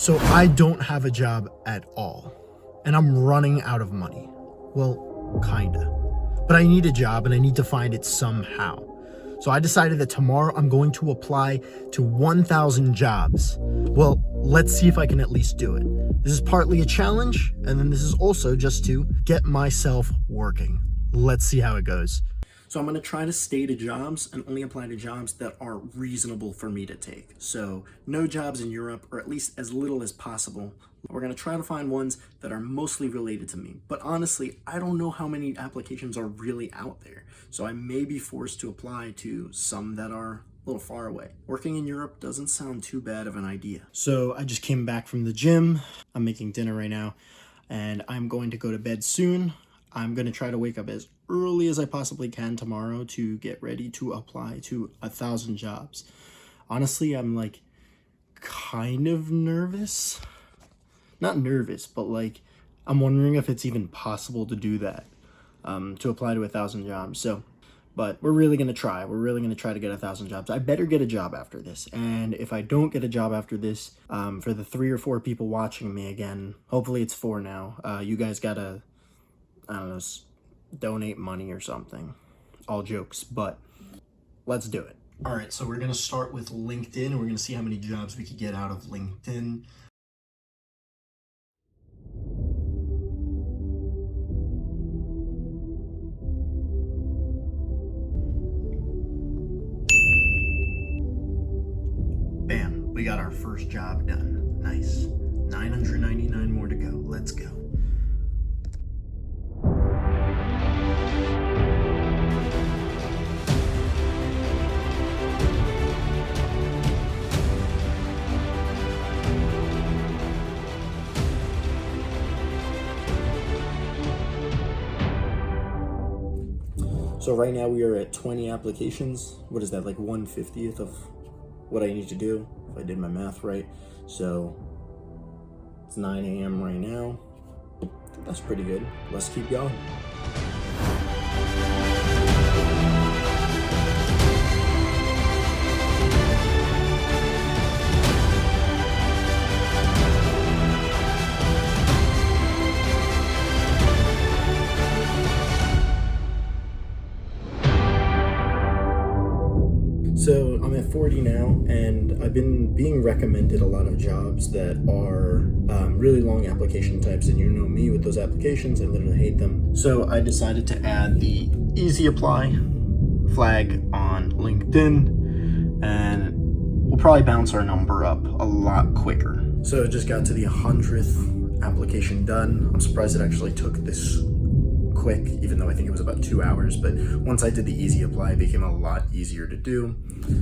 So I don't have a job at all, and I'm running out of money. Well, kinda. But I need a job and I need to find it somehow. So I decided that tomorrow I'm going to apply to 1,000 jobs. Well, let's see if I can at least do it. This is partly a challenge, and then this is also just to get myself working. Let's see how it goes. So I'm going to try to stay to jobs and only apply to jobs that are reasonable for me to take. So no jobs in Europe, or at least as little as possible. We're going to try to find ones that are mostly related to me. But honestly, I don't know how many applications are really out there. So I may be forced to apply to some that are a little far away. Working in Europe doesn't sound too bad of an idea. So I just came back from the gym. I'm making dinner right now, and I'm going to go to bed soon. I'm going to try to wake up as early as I possibly can tomorrow to get ready to apply to 1,000 jobs. Honestly, I'm like kind of nervous. Not nervous, but like I'm wondering if it's even possible to do that, to apply to 1,000 jobs. So, but we're really going to try. We're really going to try to get 1,000 jobs. I better get a job after this. And if I don't get a job after this, for the 3 or 4 people watching me again, hopefully it's 4 now, you guys gotta, I don't know, donate money or something. All jokes, but let's do it. All right, so we're gonna start with LinkedIn, and we're gonna see how many jobs we could get out of LinkedIn. Bam, we got our first job done. Nice. 999 more to go. Let's go. So right now we are at 20 applications. What is that, like 1/50th of what I need to do, if I did my math right? So it's 9 a.m. right now. That's pretty good. Let's keep going. So I'm at 40 now, and I've been being recommended a lot of jobs that are really long application types, and you know me with those applications, I literally hate them. So I decided to add the easy apply flag on LinkedIn, and we'll probably bounce our number up a lot quicker. So it just got to the 100th application done. I'm surprised it actually took this quick, even though I think it was about 2 hours, but once I did the easy apply, it became a lot easier to do.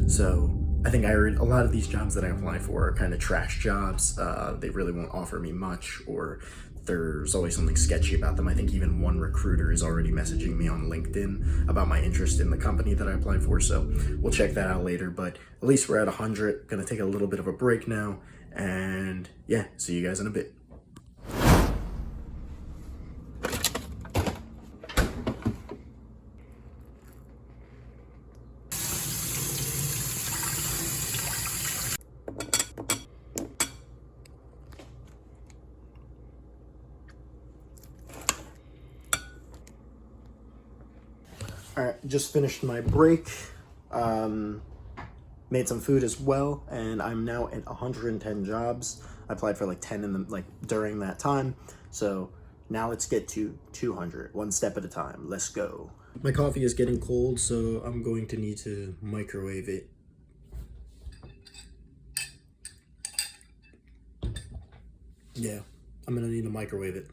So I think I heard a lot of these jobs that I apply for are kind of trash jobs. They really won't offer me much, or there's always something sketchy about them. I think even one recruiter is already messaging me on LinkedIn about my interest in the company that I applied for, so we'll check that out later. But at least we're at 100. Gonna take a little bit of a break now, and yeah, see you guys in a bit. All right, just finished my break, made some food as well, and I'm now at 110 jobs. I applied for like 10 in the, during that time. So now let's get to 200, one step at a time. Let's go. My coffee is getting cold, so I'm going to need to microwave it. Yeah, I'm gonna need to microwave it.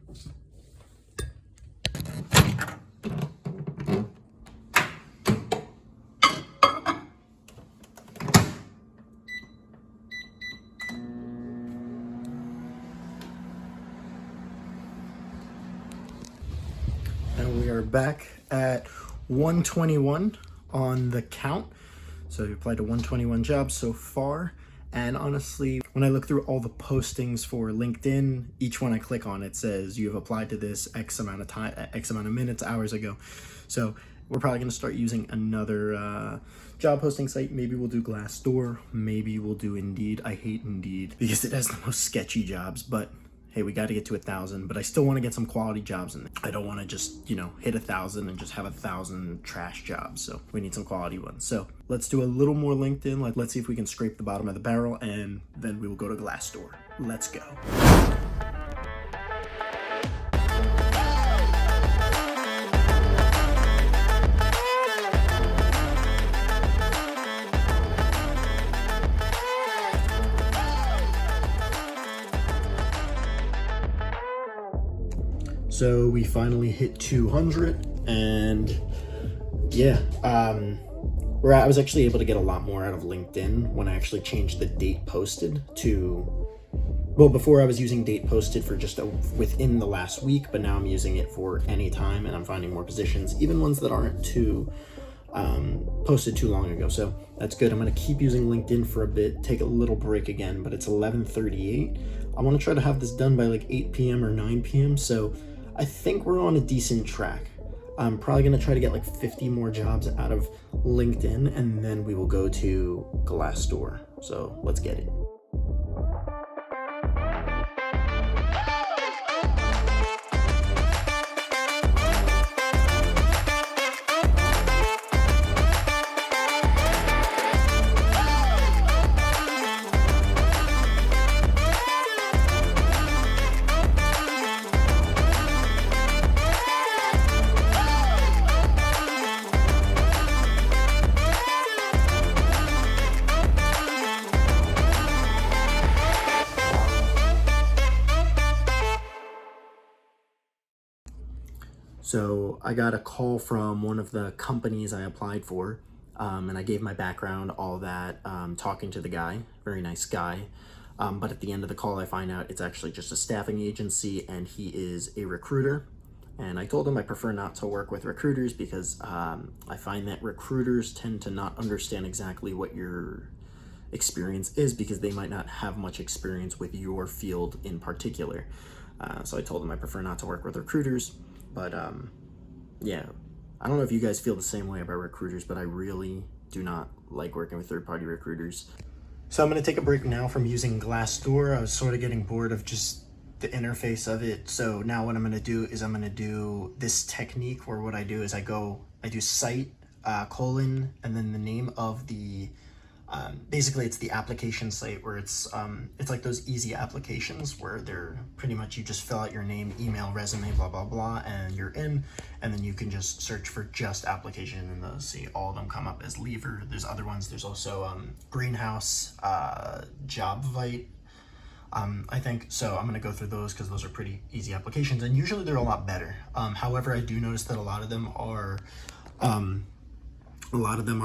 And we are back at 121 on the count. So we applied to 121 jobs so far. And honestly, when I look through all the postings for LinkedIn, each one I click on, it says you have applied to this X amount of time, X amount of minutes, hours ago. So we're probably going to start using another job posting site. Maybe we'll do Glassdoor. Maybe we'll do Indeed. I hate Indeed because it has the most sketchy jobs, but hey, we got to get to 1,000, but I still want to get some quality jobs in there. I don't want to just, hit 1,000 and just have 1,000 trash jobs. So we need some quality ones. So let's do a little more LinkedIn. Let's see if we can scrape the bottom of the barrel, and then we will go to Glassdoor. Let's go. So we finally hit 200, and yeah, I was actually able to get a lot more out of LinkedIn when I actually changed the date posted to, well, before I was using date posted for just within the last week, but now I'm using it for any time, and I'm finding more positions, even ones that aren't too posted too long ago. So that's good. I'm going to keep using LinkedIn for a bit, take a little break again, but it's 11:38. I want to try to have this done by like 8 p.m. or 9 p.m. So I think we're on a decent track. I'm probably going to try to get like 50 more jobs out of LinkedIn, and then we will go to Glassdoor. So let's get it. So I got a call from one of the companies I applied for, and I gave my background, all that, talking to the guy, very nice guy. But at the end of the call, I find out it's actually just a staffing agency, and he is a recruiter. And I told him I prefer not to work with recruiters because I find that recruiters tend to not understand exactly what your experience is, because they might not have much experience with your field in particular. So I told him I prefer not to work with recruiters. But yeah, I don't know if you guys feel the same way about recruiters, but I really do not like working with third-party recruiters. So I'm going to take a break now from using Glassdoor. I was sort of getting bored of just the interface of it. So now what I'm going to do is I'm going to do this technique where what I do is I do site, colon, and then the name of the, basically it's the application site where it's like those easy applications where they're pretty much, you just fill out your name, email, resume, blah, blah, blah, and you're in, and then you can just search for just application, and they'll see all of them come up as Lever. There's other ones. There's also Greenhouse, Jobvite, I think. So I'm going to go through those because those are pretty easy applications, and usually they're a lot better. However, I do notice that a lot of them are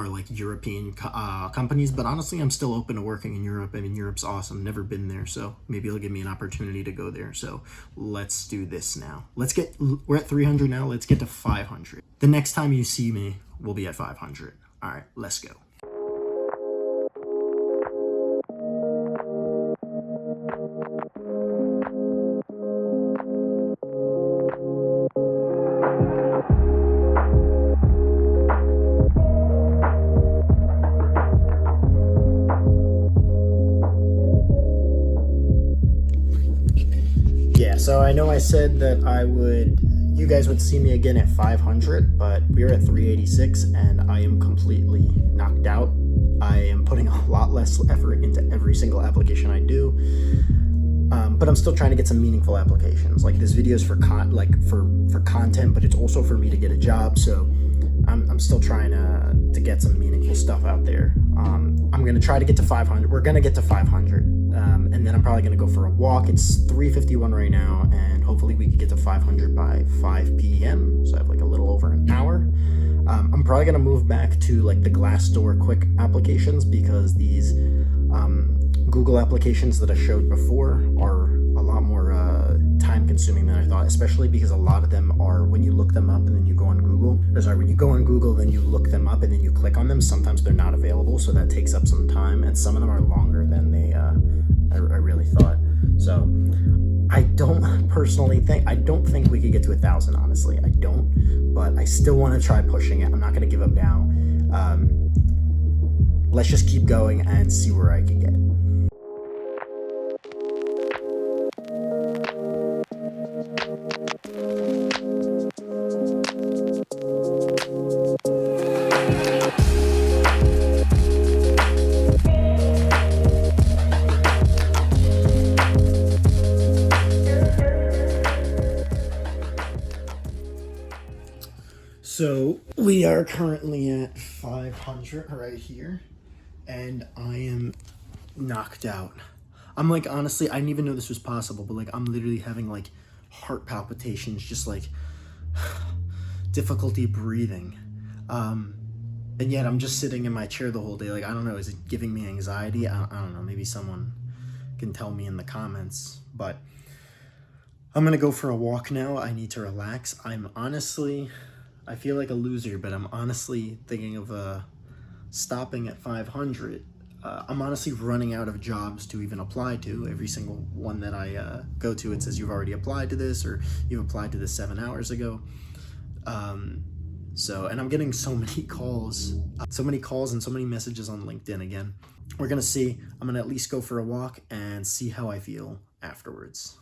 like European companies, but honestly, I'm still open to working in Europe. I mean, Europe's awesome. Never been there, so maybe it'll give me an opportunity to go there. So let's do this now. We're at 300 now. Let's get to 500. The next time you see me, we'll be at 500. All right, let's go. So I know I said that you guys would see me again at 500, but we're at 386 and I am completely knocked out. I am putting a lot less effort into every single application I do, but I'm still trying to get some meaningful applications. Like this video is for content, but it's also for me to get a job. So I'm still trying to get some meaningful stuff out there. I'm gonna try to get to 500. We're gonna get to 500, and then I'm probably gonna go for a walk. It's 3:51 right now, and hopefully we can get to 500 by 5 p.m. So I have like a little over an hour. I'm probably gonna move back to like the Glassdoor quick applications, because these Google applications that I showed before are a lot more time consuming than I thought, especially because a lot of them are when you look them up and then you go on Google, when you go on Google, then you look them up and then you click on them. Sometimes they're not available, so that takes up some time, and some of them are longer than I really thought. So I don't think we could get to 1,000, honestly. I don't, but I still want to try pushing it. I'm not going to give up now. Let's just keep going and see where I can get. So we are currently at 500 right here, and I am knocked out. I'm like, honestly, I didn't even know this was possible, but like, I'm literally having like heart palpitations, just like difficulty breathing. And yet I'm just sitting in my chair the whole day. Like, I don't know, is it giving me anxiety? I don't know, maybe someone can tell me in the comments, but I'm gonna go for a walk now. I need to relax. I feel like a loser, but I'm honestly thinking of stopping at 500. I'm honestly running out of jobs to even apply to. Every single one that I go to, it says you've already applied to this, or you've applied to this 7 hours ago. And I'm getting so many calls and so many messages on LinkedIn again. We're gonna see. I'm gonna at least go for a walk and see how I feel afterwards.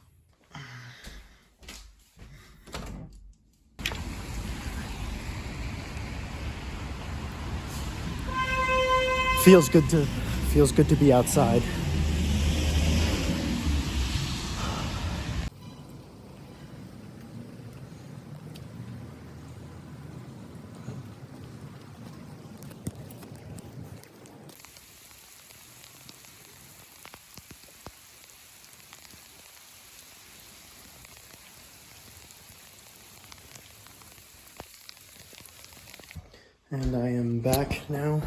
Feels good to be outside. And I am back now.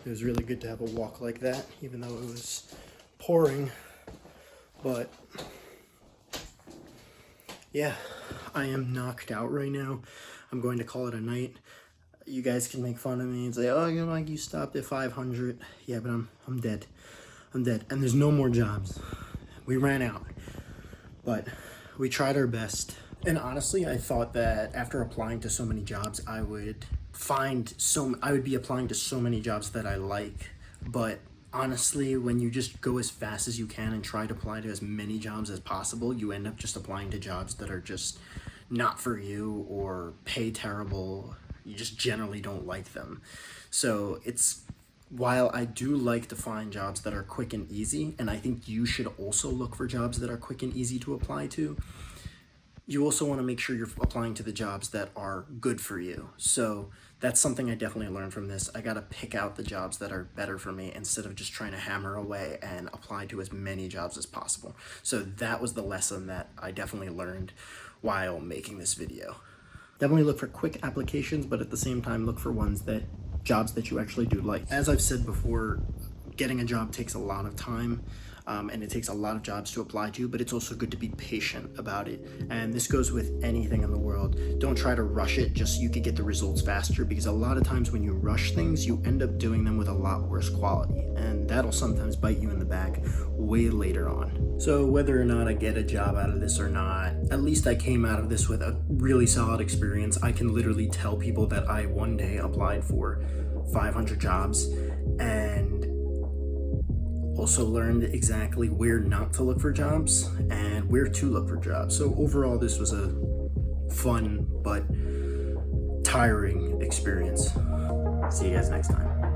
It was really good to have a walk like that, even though it was pouring. But yeah, I am knocked out right now. I'm going to call it a night. You guys can make fun of me and say, oh, you know, like, you stopped at 500. Yeah, but I'm dead. I'm dead. And there's no more jobs. We ran out. But we tried our best. And honestly, I thought that after applying to so many jobs, I would be applying to so many jobs that I like. But honestly, when you just go as fast as you can and try to apply to as many jobs as possible, you end up just applying to jobs that are just not for you or pay terrible. You just generally don't like them. So while I do like to find jobs that are quick and easy, and I think you should also look for jobs that are quick and easy to apply to, you also want to make sure you're applying to the jobs that are good for you. So that's something I definitely learned from this. I got to pick out the jobs that are better for me instead of just trying to hammer away and apply to as many jobs as possible. So that was the lesson that I definitely learned while making this video. Definitely look for quick applications, but at the same time, look for jobs that you actually do like. As I've said before, getting a job takes a lot of time. And it takes a lot of jobs to apply to, but it's also good to be patient about it. And this goes with anything in the world. Don't try to rush it just so you could get the results faster, because a lot of times when you rush things, you end up doing them with a lot worse quality. And that'll sometimes bite you in the back way later on. So whether or not I get a job out of this or not, at least I came out of this with a really solid experience. I can literally tell people that I one day applied for 500 jobs and also learned exactly where not to look for jobs and where to look for jobs. So overall, this was a fun but tiring experience. See you guys next time.